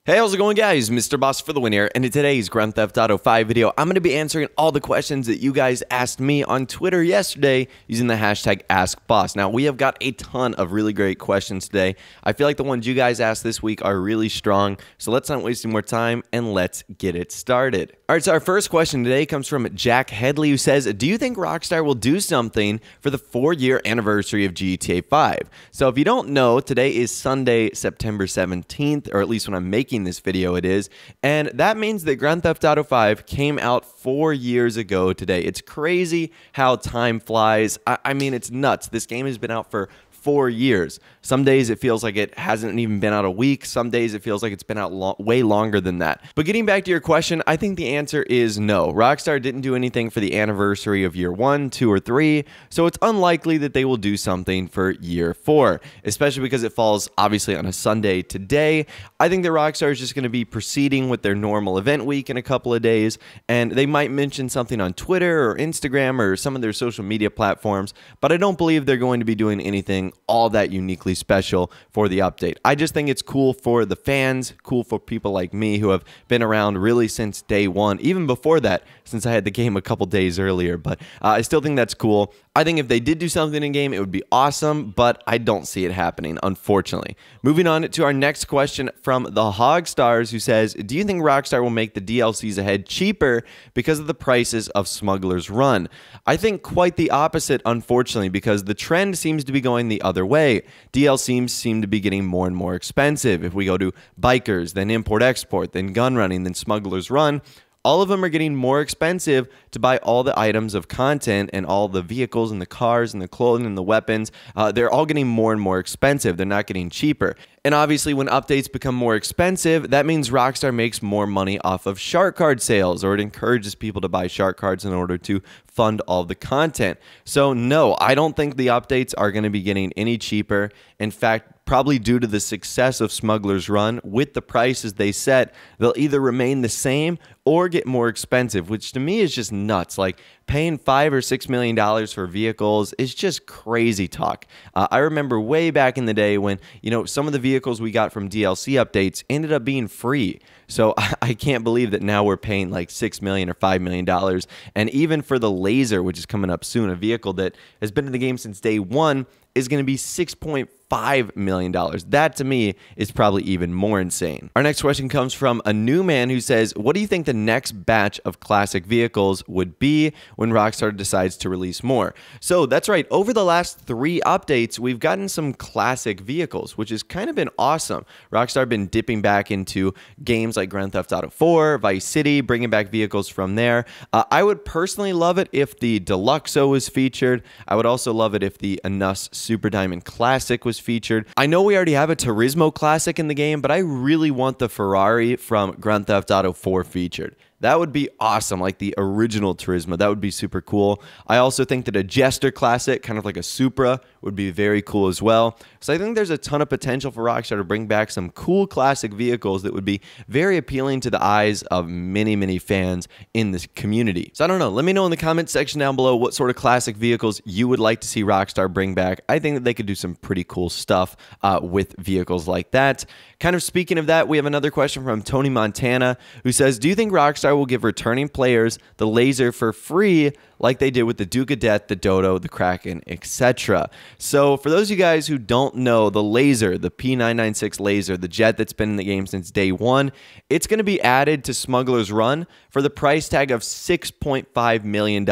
Hey, how's it going, guys? Mr. Boss for the win here, and in today's Grand Theft Auto 5 video, I'm going to be answering all the questions that you guys asked me on Twitter yesterday using the hashtag AskBoss. Now, we have got a ton of really great questions today. I feel like the ones you guys asked this week are really strong, so let's not waste any more time, and let's get it started. All right, so our first question today comes from Jack Headley, who says, do you think Rockstar will do something for the 4-year anniversary of GTA 5? So if you don't know, today is Sunday, September 17th, or at least when I'm making this video it is, and that means that Grand Theft Auto 5 came out 4 years ago today. It's crazy how time flies. I mean, it's nuts. This game has been out for 4 years. Some days it feels like it hasn't even been out a week. Some days it feels like it's been out way longer than that. But getting back to your question, I think the answer is no. Rockstar didn't do anything for the anniversary of year 1, 2, or 3, so it's unlikely that they will do something for year 4, especially because it falls obviously on a Sunday today. I think that Rockstar is just going to be proceeding with their normal event week in a couple of days, and they might mention something on Twitter or Instagram or some of their social media platforms, but I don't believe they're going to be doing anything all that uniquely special for the update. I just think it's cool for the fans, cool for people like me who have been around really since day one, even before that, since I had the game a couple days earlier, but I still think that's cool. I think if they did do something in game, it would be awesome, but I don't see it happening, unfortunately. Moving on to our next question from the Hogstars, who says, do you think Rockstar will make the DLCs ahead cheaper because of the prices of Smuggler's Run? I think quite the opposite, unfortunately, because the trend seems to be going the other way. DLCs seem to be getting more and more expensive. If we go to Bikers, then Import-Export, then Gun Running, then Smuggler's Run, all of them are getting more expensive to buy all the items of content and all the vehicles and the cars and the clothing and the weapons. They're all getting more and more expensive. They're not getting cheaper. And obviously, when updates become more expensive, that means Rockstar makes more money off of shark card sales, or it encourages people to buy shark cards in order to fund all the content. So no, I don't think the updates are going to be getting any cheaper. In fact, probably due to the success of Smuggler's Run, with the prices they set, they'll either remain the same or get more expensive, which to me is just nuts. Like, paying $5 or $6 million for vehicles is just crazy talk. I remember way back in the day when, some of the vehicles we got from DLC updates ended up being free. So I can't believe that now we're paying like $6 million or $5 million. And even for the Laser, which is coming up soon, a vehicle that has been in the game since day one, is going to be $6.5 million. That, to me, is probably even more insane. Our next question comes from a new man who says, what do you think the next batch of classic vehicles would be when Rockstar decides to release more? So that's right. Over the last 3 updates, we've gotten some classic vehicles, which has kind of been awesome. Rockstar been dipping back into games like Grand Theft Auto 4, Vice City, bringing back vehicles from there. I would personally love it if the Deluxo was featured. I would also love it if the Anus Super Diamond Classic was featured. I know we already have a Turismo Classic in the game, but I really want the Ferrari from Grand Theft Auto 4 featured. That would be awesome, like the original Turismo. That would be super cool. I also think that a Jester Classic, kind of like a Supra, would be very cool as well. So I think there's a ton of potential for Rockstar to bring back some cool classic vehicles that would be very appealing to the eyes of many, many fans in this community. So I don't know. Let me know in the comments section down below what sort of classic vehicles you would like to see Rockstar bring back. I think that they could do some pretty cool stuff with vehicles like that. Kind of speaking of that, we have another question from Tony Montana, who says, do you think Rockstar will give returning players the Laser for free like they did with the Duke of Death, the Dodo, the Kraken, etc.? So for those of you guys who don't know, the Laser, the P996 Laser, the jet that's been in the game since day one, it's going to be added to Smuggler's Run for the price tag of $6.5 million.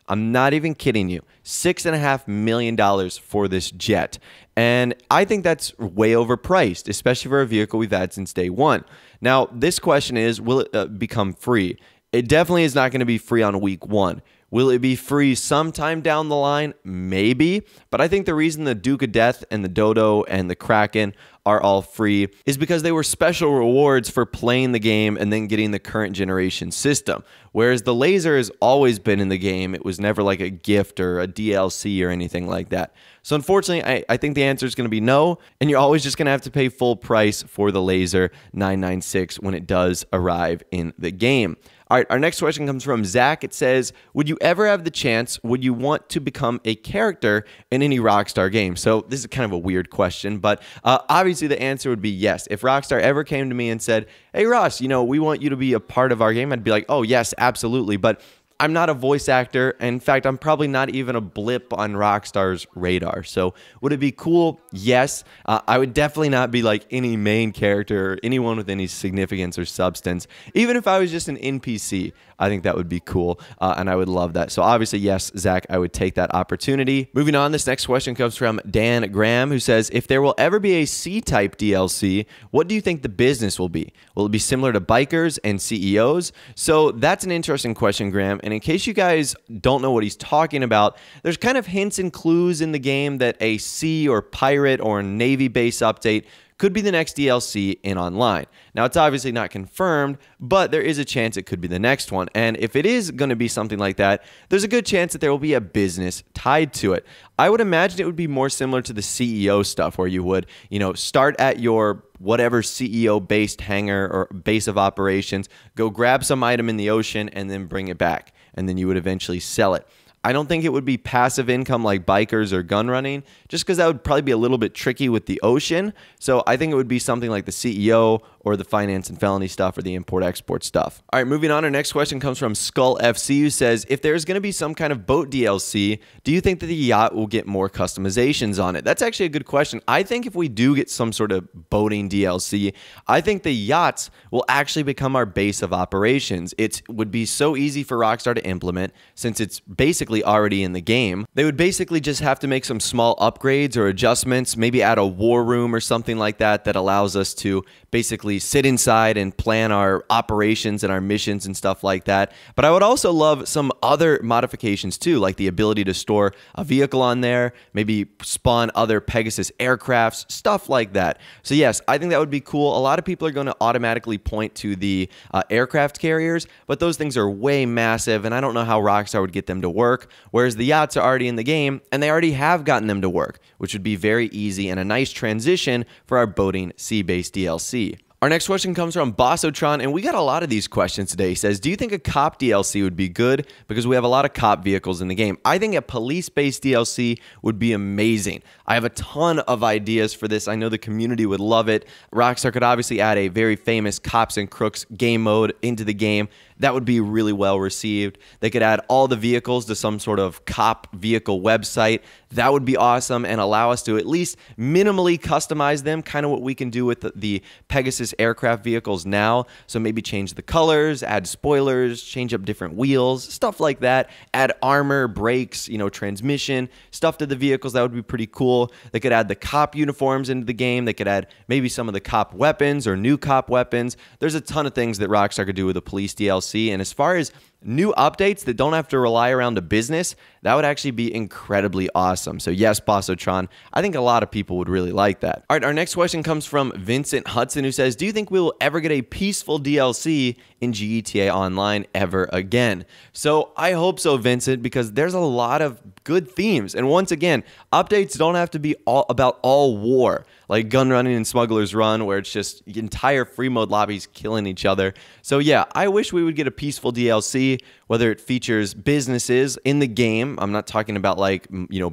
I'm not even kidding you. $6.5 million for this jet. And I think that's way overpriced, especially for a vehicle we've had since day one. Now, this question is, will it become free? It definitely is not going to be free on week 1. Will it be free sometime down the line? Maybe. But I think the reason the Duke of Death and the Dodo and the Kraken are all free is because they were special rewards for playing the game and then getting the current generation system. Whereas the Laser has always been in the game. It was never like a gift or a DLC or anything like that. So unfortunately, I think the answer is going to be no, and you're always just going to have to pay full price for the Laser 996 when it does arrive in the game. All right, our next question comes from Zach. It says, would you ever have the chance, would you want to become a character in any Rockstar game? So this is kind of a weird question, but obviously obviously the answer would be yes. If Rockstar ever came to me and said, hey, Ross, we want you to be a part of our game, I'd be like, oh, yes, absolutely. But I'm not a voice actor. In fact, I'm probably not even a blip on Rockstar's radar. So would it be cool? Yes. I would definitely not be like any main character or anyone with any significance or substance. Even if I was just an NPC, I think that would be cool, and I would love that. So obviously, yes, Zach, I would take that opportunity. Moving on, this next question comes from Dan Graham, who says, if there will ever be a C-type DLC, what do you think the business will be? Will it be similar to bikers and CEOs? So that's an interesting question, Graham. And in case you guys don't know what he's talking about, there's kind of hints and clues in the game that a sea or pirate or Navy base update could be the next DLC in online. Now, it's obviously not confirmed, but there is a chance it could be the next one. And if it is going to be something like that, there's a good chance that there will be a business tied to it. I would imagine it would be more similar to the CEO stuff, where you would, start at your whatever CEO-based hangar or base of operations, go grab some item in the ocean, and then bring it back. And then you would eventually sell it. I don't think it would be passive income like bikers or gun running, just because that would probably be a little bit tricky with the ocean. So I think it would be something like the CEO or the finance and felony stuff or the import-export stuff. All right, moving on. Our next question comes from Skull FC, who says, if there's going to be some kind of boat DLC, do you think that the yacht will get more customizations on it? That's actually a good question. I think if we do get some sort of boating DLC, I think the yachts will actually become our base of operations. It would be so easy for Rockstar to implement since it's basically already in the game. They would basically just have to make some small upgrades or adjustments, maybe add a war room or something like that that allows us to basically sit inside and plan our operations and our missions and stuff like that. But I would also love some other modifications too, like the ability to store a vehicle on there, maybe spawn other Pegasus aircrafts, stuff like that. So yes, I think that would be cool. A lot of people are going to automatically point to the aircraft carriers, but those things are way massive, and I don't know how Rockstar would get them to work, whereas the yachts are already in the game, and they already have gotten them to work, which would be very easy and a nice transition for our boating sea-based DLC. Our next question comes from Bossotron, and we got a lot of these questions today. He says, do you think a cop DLC would be good? Because we have a lot of cop vehicles in the game. I think a police-based DLC would be amazing. I have a ton of ideas for this. I know the community would love it. Rockstar could obviously add a very famous Cops and Crooks game mode into the game. That would be really well received. They could add all the vehicles to some sort of cop vehicle website. That would be awesome and allow us to at least minimally customize them, kind of what we can do with the Pegasus aircraft vehicles now. So maybe change the colors, add spoilers, change up different wheels, stuff like that. Add armor, brakes, transmission, stuff to the vehicles. That would be pretty cool. They could add the cop uniforms into the game. They could add maybe some of the cop weapons or new cop weapons. There's a ton of things that Rockstar could do with a police DLC. And as far as new updates that don't have to rely around a business, that would actually be incredibly awesome. So yes, Bossotron, I think a lot of people would really like that. All right, our next question comes from Vincent Hudson, who says, do you think we will ever get a peaceful DLC in GTA Online ever again? So I hope so, Vincent, because there's a lot of good themes. And once again, updates don't have to be all about all war, like gun running and Smuggler's Run, where it's just entire free mode lobbies killing each other. So yeah, I wish we would get a peaceful DLC, whether it features businesses in the game. I'm not talking about like,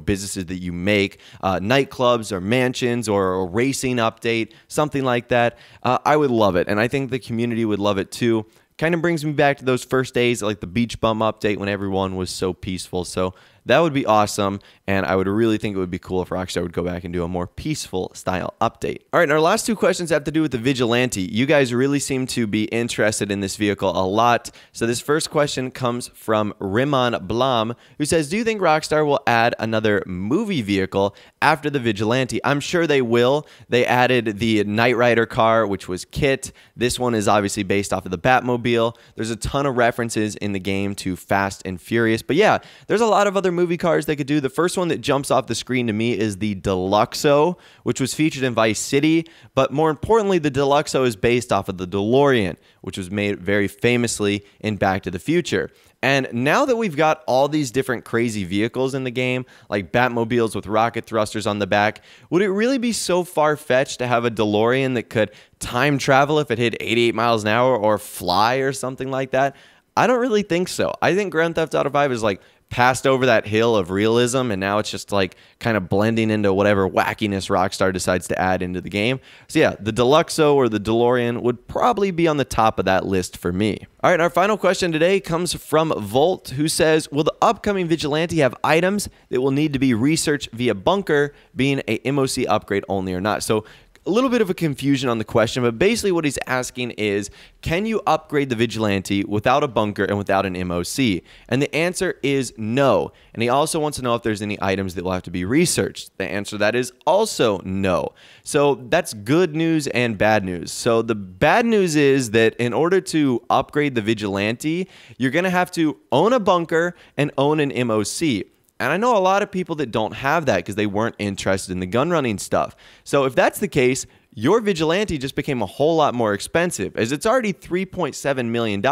businesses that you make, nightclubs or mansions or a racing update, something like that. I would love it. And I think the community would love it too. Kind of brings me back to those first days, like the beach bum update when everyone was so peaceful. So that would be awesome, and I would really think it would be cool if Rockstar would go back and do a more peaceful style update. All right, and our last two questions have to do with the Vigilante. You guys really seem to be interested in this vehicle a lot. So this first question comes from Rimon Blom, who says, do you think Rockstar will add another movie vehicle after the Vigilante? I'm sure they will. They added the Knight Rider car, which was Kit. This one is obviously based off of the Batmobile. There's a ton of references in the game to Fast and Furious. But yeah, there's a lot of other movie cars they could do. The first one that jumps off the screen to me is the Deluxo, which was featured in Vice City. But more importantly, the Deluxo is based off of the DeLorean, which was made very famously in Back to the Future. And now that we've got all these different crazy vehicles in the game, like Batmobiles with rocket thrusters on the back, would it really be so far-fetched to have a DeLorean that could time travel if it hit 88 miles an hour or fly or something like that? I don't really think so. I think Grand Theft Auto 5 is like passed over that hill of realism, and now it's just like kind of blending into whatever wackiness Rockstar decides to add into the game. So yeah, the Deluxo or the DeLorean would probably be on the top of that list for me. All right, our final question today comes from Volt, who says, will the upcoming Vigilante have items that will need to be researched via bunker, being a MOC upgrade only or not? So a little bit of a confusion on the question, but basically what he's asking is, can you upgrade the Vigilante without a bunker and without an MOC? And the answer is no. And he also wants to know if there's any items that will have to be researched. The answer to that is also no. So that's good news and bad news. So the bad news is that in order to upgrade the Vigilante, you're going to have to own a bunker and own an MOC. And I know a lot of people that don't have that because they weren't interested in the gun running stuff. So if that's the case, your Vigilante just became a whole lot more expensive, as it's already $3.7 million.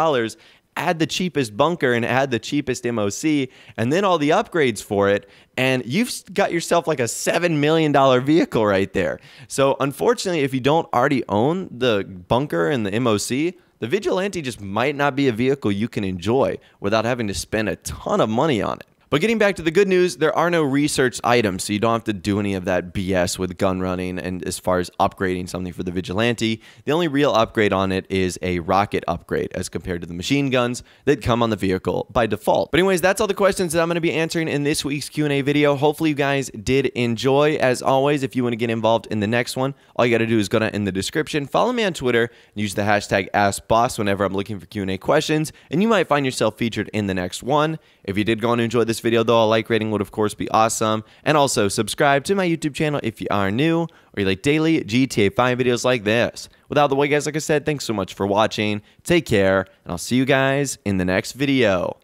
Add the cheapest bunker and add the cheapest MOC, and then all the upgrades for it, and you've got yourself like a $7 million vehicle right there. So unfortunately, if you don't already own the bunker and the MOC, the Vigilante just might not be a vehicle you can enjoy without having to spend a ton of money on it. But getting back to the good news, there are no research items, so you don't have to do any of that BS with gun running and as far as upgrading something for the Vigilante. The only real upgrade on it is a rocket upgrade as compared to the machine guns that come on the vehicle by default. But anyways, that's all the questions that I'm going to be answering in this week's Q&A video. Hopefully you guys did enjoy. As always, if you want to get involved in the next one, all you got to do is go down in the description, follow me on Twitter, and use the hashtag AskBoss whenever I'm looking for Q&A questions, and you might find yourself featured in the next one. If you did go on and enjoy this video, though, a like rating would of course be awesome. And also subscribe to my YouTube channel if you are new or you like daily GTA 5 videos like this. Without the way, guys, like I said, thanks so much for watching. Take care, and I'll see you guys in the next video.